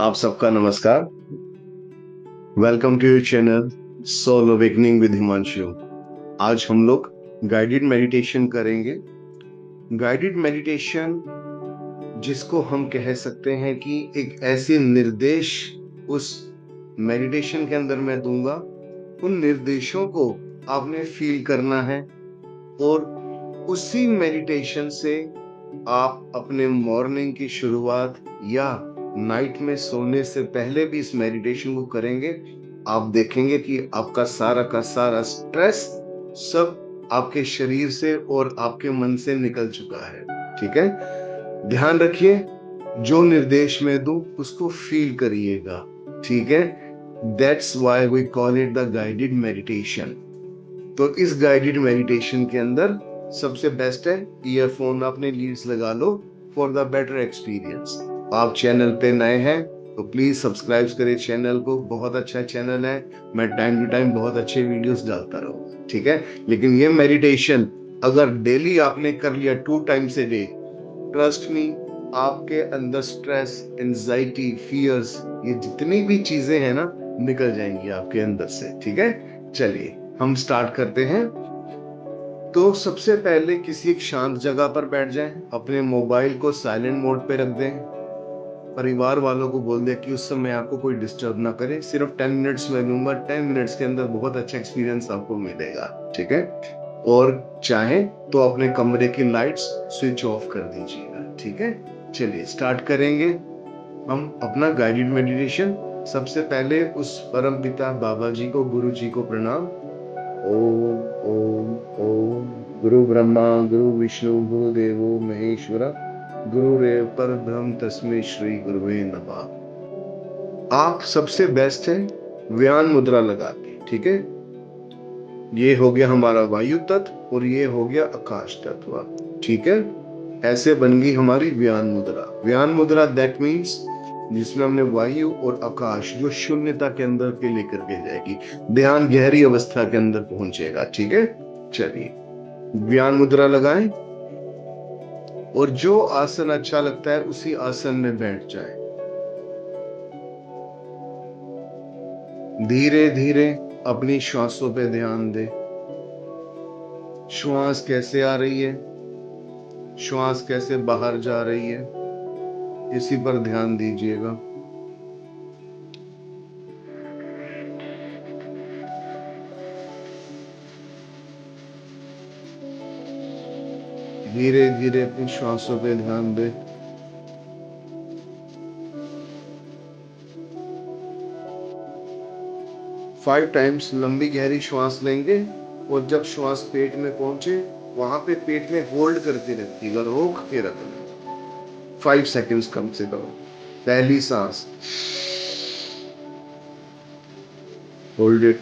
आप सबका नमस्कार। Welcome to your channel soul awakening with Himanshu. आज हम लोग गाइडेड मेडिटेशन करेंगे। गाइडेड मेडिटेशन जिसको हम कह सकते हैं कि एक ऐसे निर्देश उस मेडिटेशन के अंदर मैं दूंगा। उन निर्देशों को आपने फील करना है और उसी मेडिटेशन से आप अपने मॉर्निंग की शुरुआत या नाइट में सोने से पहले भी इस मेडिटेशन को करेंगे। आप देखेंगे कि आपका सारा का सारा स्ट्रेस सब आपके शरीर से और आपके मन से निकल चुका है। ठीक है, ध्यान रखिए, जो निर्देश मैं दूं उसको फील करिएगा। ठीक है, that's why we call it the guided meditation. तो इस गाइडेड मेडिटेशन के अंदर सबसे बेस्ट है ईयरफोन अपने लीड्स लगा लो फॉर द बेटर एक्सपीरियंस। आप चैनल पे नए हैं तो प्लीज सब्सक्राइब करें चैनल को। बहुत अच्छा चैनल है, मैं टाइम टू टाइम बहुत अच्छे वीडियोस डालता रहूंगा। ठीक है, लेकिन ये मेडिटेशन अगर डेली आपने कर लिया 2 times a day, trust me, आपके अंदर स्ट्रेस, एंजाइटी, फियर्स, ये जितनी भी चीजें हैं ना, निकल जाएंगी आपके अंदर से। ठीक है, चलिए हम स्टार्ट करते हैं। तो सबसे पहले किसी एक शांत जगह पर बैठ जाएं, अपने मोबाइल को साइलेंट मोड पे रख दें, परिवार वालों को बोल दें कि उस समय आपको कोई डिस्टर्ब ना करे। सिर्फ 10 मिनट्स में लूंगा, 10 मिनट्स के अंदर बहुत अच्छा एक्सपीरियंस आपको मिलेगा। ठीक है, और चाहे तो अपने कमरे की लाइट्स स्विच ऑफ कर दीजिएगा। ठीक है, चलिए स्टार्ट करेंगे हम अपना गाइडेड मेडिटेशन। सबसे पहले उस परम पिता बाबा जी को, गुरु जी को प्रणाम। ओम ओम ओम। गुरु ब्रह्मा गुरु विष्णु गुरु देवो महेश्वर, गुरुरेव परब्रह्म तस्मै श्री गुरुवे नमः। आप सबसे बेस्ट है व्यान मुद्रा लगा के। ठीक है, ये हो गया हमारा वायु तत्व और ये हो गया आकाश तत्व। ठीक है, ऐसे बन गई हमारी व्यान मुद्रा। व्यान मुद्रा दैट मीन्स जिसमें हमने वायु और आकाश जो शून्यता के अंदर के लेकर के जाएगी, ध्यान गहरी अवस्था के अंदर पहुंचेगा। ठीक है, चलिए व्यान मुद्रा लगाएं और जो आसन अच्छा लगता है उसी आसन में बैठ जाए। धीरे धीरे अपनी श्वासों पे ध्यान दे। श्वास कैसे आ रही है, श्वास कैसे बाहर जा रही है, इसी पर ध्यान दीजिएगा। धीरे धीरे अपनी श्वासों पे ध्यान दे। 5 टाइम्स लंबी गहरी श्वास लेंगे और जब श्वास पेट में पहुंचे वहां पे पेट में होल्ड करते रखिएगा, रोक के रखना। 5 सेकेंड्स कम से कम। पहली सांस, होल्ड इट।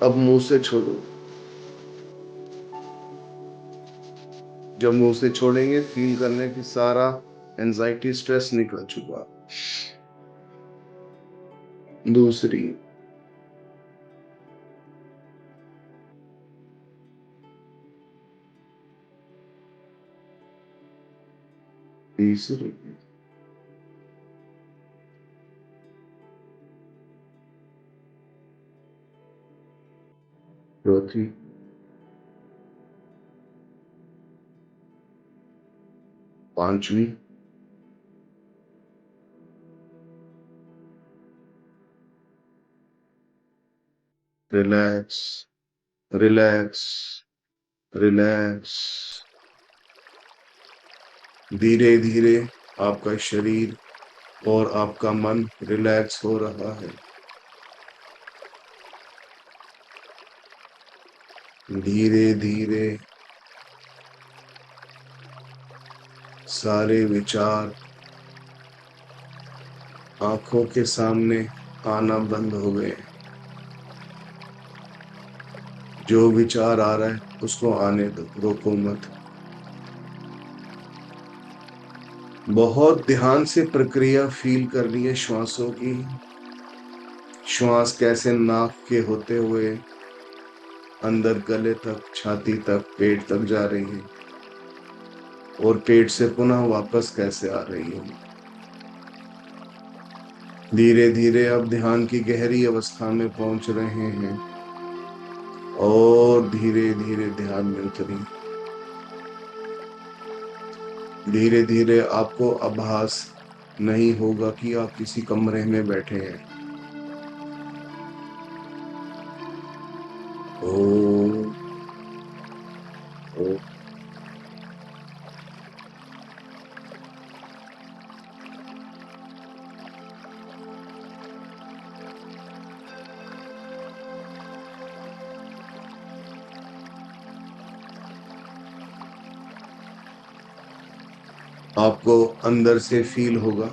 अब मुंह से छोड़ो। जब मुंह से छोड़ेंगे फील करने की सारा एंजाइटी स्ट्रेस निकल चुका। दूसरी, तीसरी, चौथी, पांचवी, रिलैक्स रिलैक्स रिलैक्स। धीरे धीरे आपका शरीर और आपका मन रिलैक्स हो रहा है। धीरे धीरे सारे विचार आंखों के सामने आना बंद हो गए। जो विचार आ रहा है उसको आने दो, रोको मत। बहुत ध्यान से प्रक्रिया फील करनी है श्वासों की। श्वास कैसे नाक के होते हुए अंदर गले तक, छाती तक, पेट तक जा रही है और पेट से पुनः वापस कैसे आ रही है। धीरे धीरे अब ध्यान की गहरी अवस्था में पहुंच रहे हैं और धीरे धीरे ध्यान में उतरी। धीरे धीरे आपको आभास नहीं होगा कि आप किसी कमरे में बैठे हैं। ओ, ओ, आपको अंदर से फील होगा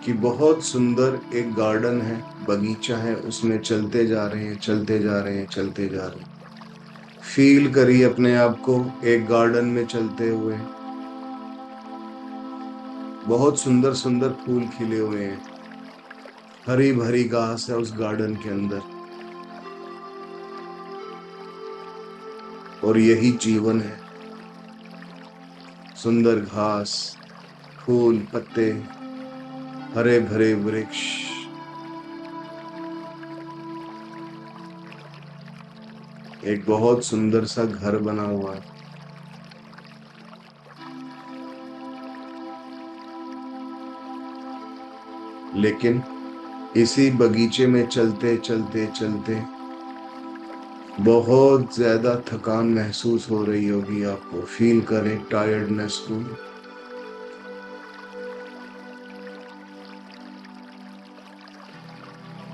कि बहुत सुंदर एक गार्डन है, बगीचा है, उसमें चलते जा रहे हैं, चलते जा रहे हैं, चलते जा रहे हैं। फील करिए अपने आप को एक गार्डन में चलते हुए। बहुत सुंदर सुंदर फूल खिले हुए हैं, हरी भरी घास है उस गार्डन के अंदर, और यही जीवन है। सुंदर घास, फूल, पत्ते, हरे भरे वृक्ष। एक बहुत सुंदर सा घर बना हुआ है। लेकिन इसी बगीचे में चलते चलते चलते बहुत ज्यादा थकान महसूस हो रही होगी आपको। फील करें टायर्डनेस को।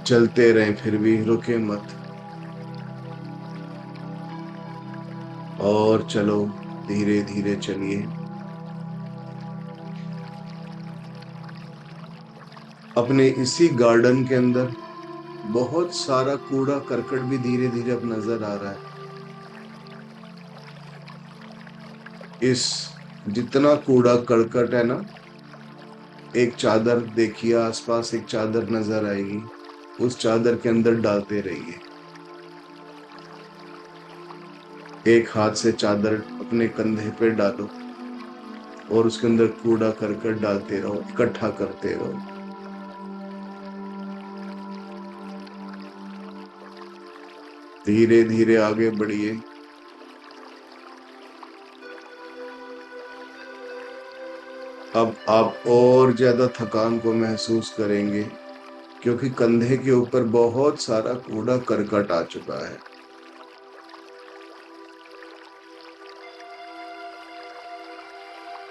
चलते रहें, फिर भी रुके मत। और चलो, धीरे धीरे चलिए। अपने इसी गार्डन के अंदर बहुत सारा कूड़ा करकट भी धीरे धीरे अब नजर आ रहा है। इस जितना कूड़ा करकट है ना, एक चादर देखिए आसपास, एक चादर नजर आएगी, उस चादर के अंदर डालते रहिए। एक हाथ से चादर अपने कंधे पे डालो और उसके अंदर कूड़ा करकट डालते रहो, इकट्ठा करते रहो। धीरे धीरे आगे बढ़िए। अब आप और ज्यादा थकान को महसूस करेंगे, क्योंकि कंधे के ऊपर बहुत सारा कूड़ा करकट आ चुका है।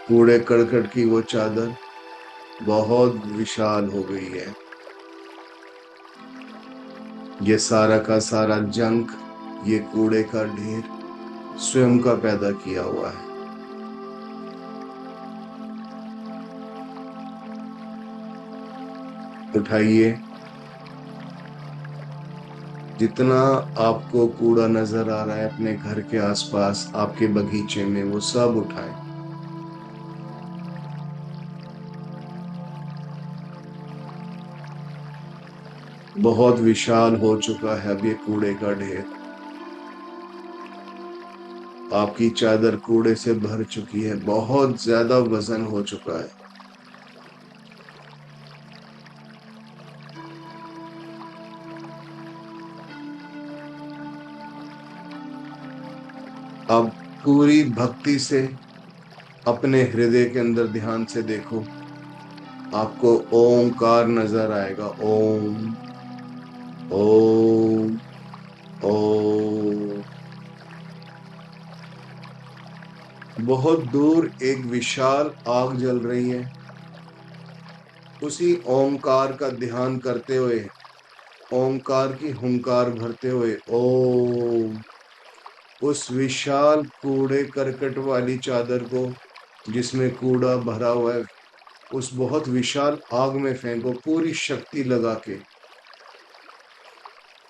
कूड़े करकट की वो चादर बहुत विशाल हो गई है। ये सारा का सारा जंक, ये कूड़े का ढेर स्वयं का पैदा किया हुआ है। उठाइए। जितना आपको कूड़ा नजर आ रहा है अपने घर के आसपास, आपके बगीचे में, वो सब उठाएं। बहुत विशाल हो चुका है अब ये कूड़े का ढेर। आपकी चादर कूड़े से भर चुकी है, बहुत ज्यादा वजन हो चुका है। अब पूरी भक्ति से अपने हृदय के अंदर ध्यान से देखो, आपको ओंकार नजर आएगा। ओम, ओम, ओम। बहुत दूर एक विशाल आग जल रही है। उसी ओंकार का ध्यान करते हुए, ओंकार की हुंकार भरते हुए, ओम, उस विशाल कूड़े करकट वाली चादर को, जिसमें कूड़ा भरा हुआ है, उस बहुत विशाल आग में फेंको। पूरी शक्ति लगा के,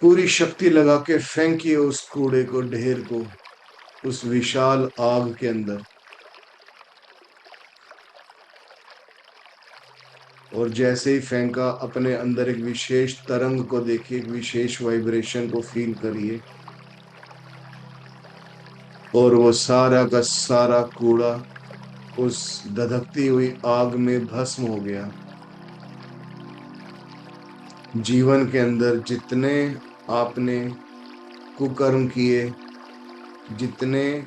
पूरी शक्ति लगा के फेंकिए उस कूड़े को, ढेर को, उस विशाल आग के अंदर। और जैसे ही फेंका, अपने अंदर एक विशेष तरंग को देखिए, एक विशेष वाइब्रेशन को फील करिए। और वो सारा का सारा कूड़ा उस धधकती हुई आग में भस्म हो गया। जीवन के अंदर जितने आपने कुकर्म किए, जितने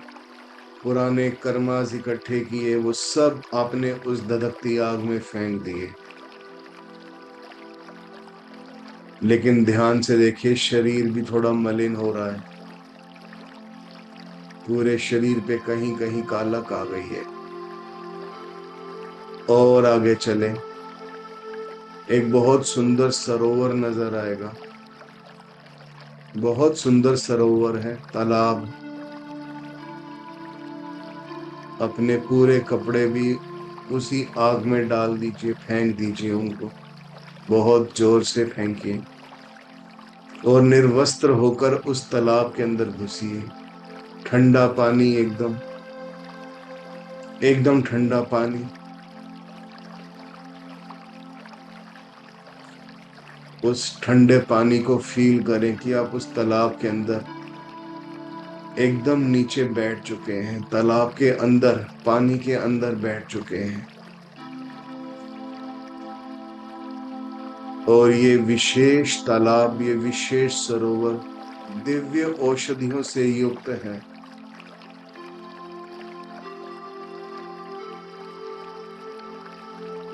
पुराने कर्मास इकट्ठे किए, वो सब आपने उस धधकती आग में फेंक दिए। लेकिन ध्यान से देखिए, शरीर भी थोड़ा मलिन हो रहा है। पूरे शरीर पे कहीं कहीं कालक आ गई है। और आगे चले, एक बहुत सुंदर सरोवर नजर आएगा। बहुत सुंदर सरोवर है, तालाब। अपने पूरे कपड़े भी उसी आग में डाल दीजिए, फेंक दीजिए उनको, बहुत जोर से फेंकिए और निर्वस्त्र होकर उस तालाब के अंदर घुसिए। ठंडा पानी, एकदम एकदम ठंडा पानी। उस ठंडे पानी को फील करें कि आप उस तालाब के अंदर एकदम नीचे बैठ चुके हैं, तालाब के अंदर, पानी के अंदर बैठ चुके हैं। और ये विशेष तालाब, ये विशेष सरोवर दिव्य औषधियों से युक्त है।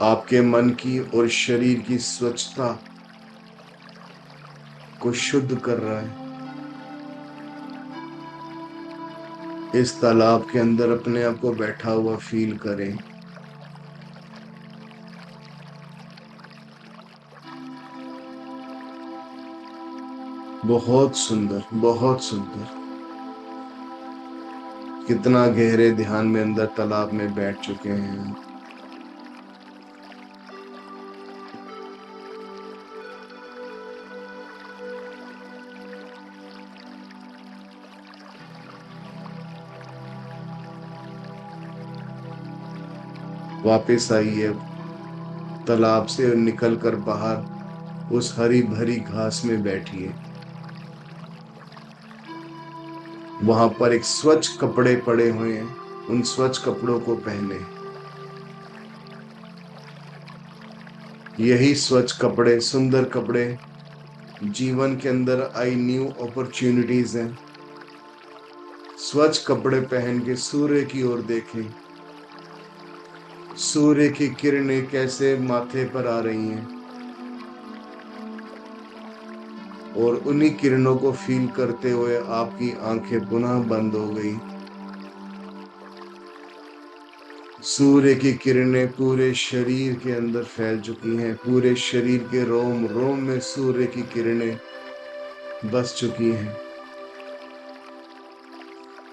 आपके मन की और शरीर की स्वच्छता को शुद्ध कर रहा है। इस तालाब के अंदर अपने आप को बैठा हुआ फील करें। बहुत सुंदर, बहुत सुंदर। कितना गहरे ध्यान में अंदर तालाब में बैठ चुके हैं। वापस आइए, तालाब से निकलकर बाहर उस हरी भरी घास में बैठिए। वहां पर एक स्वच्छ कपड़े पड़े हुए हैं, उन स्वच्छ कपड़ों को पहने। यही स्वच्छ कपड़े, सुंदर कपड़े जीवन के अंदर आई न्यू अपॉर्चुनिटीज हैं। स्वच्छ कपड़े पहन के सूर्य की ओर देखें। सूर्य की किरणें कैसे माथे पर आ रही हैं और उन्हीं किरणों को फील करते हुए आपकी आंखें पुनः बंद हो गई। सूर्य की किरणें पूरे शरीर के अंदर फैल चुकी हैं। पूरे शरीर के रोम रोम में सूर्य की किरणें बस चुकी हैं।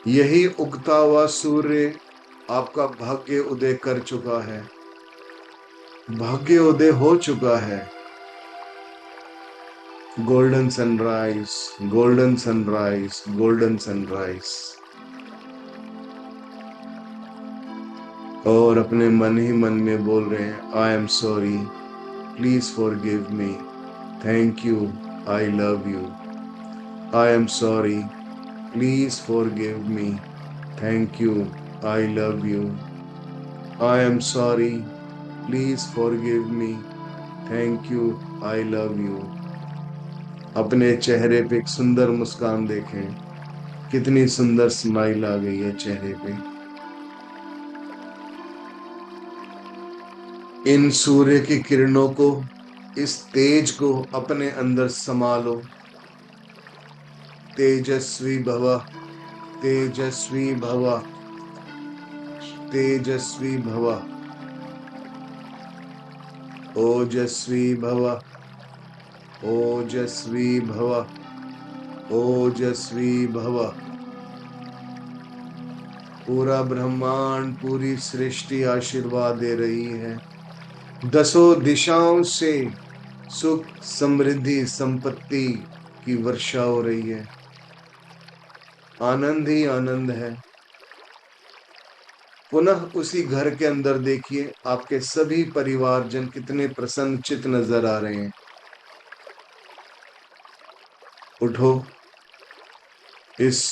यही उगता हुआ सूर्य आपका भाग्य उदय कर चुका है। भाग्य उदय हो चुका है। Golden sunrise, golden sunrise, golden sunrise. और अपने मन ही मन में बोल रहे हैं, I am sorry, please forgive me, thank you, I love you. I am sorry, please forgive me, thank you, I love you. I am sorry, please forgive me, thank you, I love you. अपने चेहरे पे एक सुंदर मुस्कान देखें। कितनी सुंदर smile आ गई है चेहरे पे। इन सूर्य की किरणों को, इस तेज को अपने अंदर समा लो। तेजस्वी भव, तेजस्वी भव, तेजस्वी भव, ओजस्वी भव, ओजस्वी भव, ओजस्वी भव। पूरा ब्रह्मांड, पूरी सृष्टि आशीर्वाद दे रही है। दसों दिशाओं से सुख, समृद्धि, संपत्ति की वर्षा हो रही है। आनंद ही आनंद है। पुनः उसी घर के अंदर देखिए, आपके सभी परिवारजन कितने प्रसन्नचित नजर आ रहे हैं। उठो, इस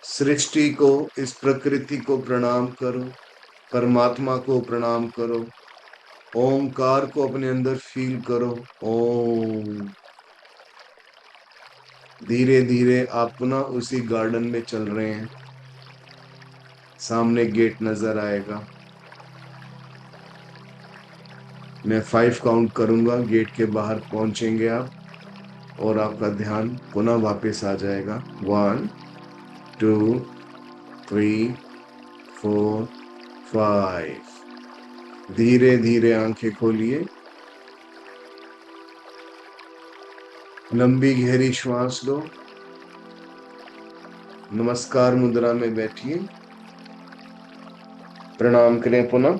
सृष्टि को, इस प्रकृति को प्रणाम करो। परमात्मा को प्रणाम करो, ओमकार को अपने अंदर फील करो। ओम। धीरे धीरे आप पुनः उसी गार्डन में चल रहे हैं। सामने गेट नजर आएगा। मैं 5 काउंट करूंगा, गेट के बाहर पहुंचेंगे आप और आपका ध्यान पुनः वापस आ जाएगा। 1 2 3 4 5। धीरे धीरे आंखें खोलिए, लंबी गहरी श्वास लो, नमस्कार मुद्रा में बैठिए, प्रणाम करें पुनः,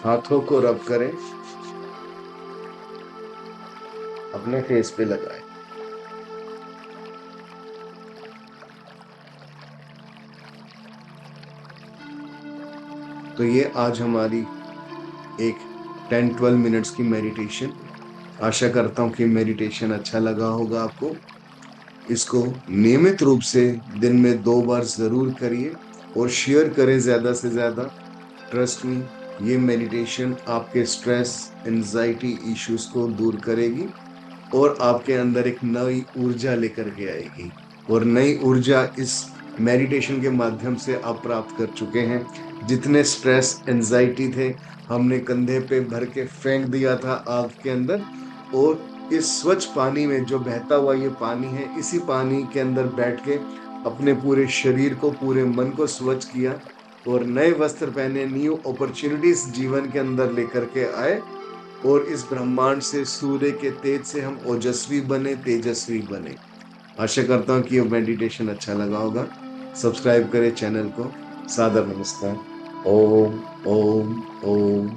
हाथों को रब करें, अपने फेस पे लगाएं। तो ये आज हमारी एक 10-12 मिनट्स की मेडिटेशन। आशा करता हूँ कि मेडिटेशन अच्छा लगा होगा आपको। इसको नियमित रूप से दिन में 2 बार जरूर करिए और शेयर करें ज्यादा से ज्यादा। ट्रस्ट मी, ये मेडिटेशन आपके स्ट्रेस, एंजाइटी इश्यूज को दूर करेगी और आपके अंदर एक नई ऊर्जा लेकर के आएगी। और नई ऊर्जा इस मेडिटेशन के माध्यम से आप प्राप्त कर चुके हैं। जितने स्ट्रेस, एंजाइटी थे, हमने कंधे पे भर के फेंक दिया था आग के अंदर। और इस स्वच्छ पानी में, जो बहता हुआ ये पानी है, इसी पानी के अंदर बैठ के अपने पूरे शरीर को, पूरे मन को स्वच्छ किया और नए वस्त्र पहने, न्यू अपॉर्चुनिटीज जीवन के अंदर लेकर के आए। और इस ब्रह्मांड से, सूर्य के तेज से हम ओजस्वी बने, तेजस्वी बने। आशा करता हूँ कि ये मेडिटेशन अच्छा लगा होगा। सब्सक्राइब करें चैनल को। सादर नमस्कार। ओम ओम ओम।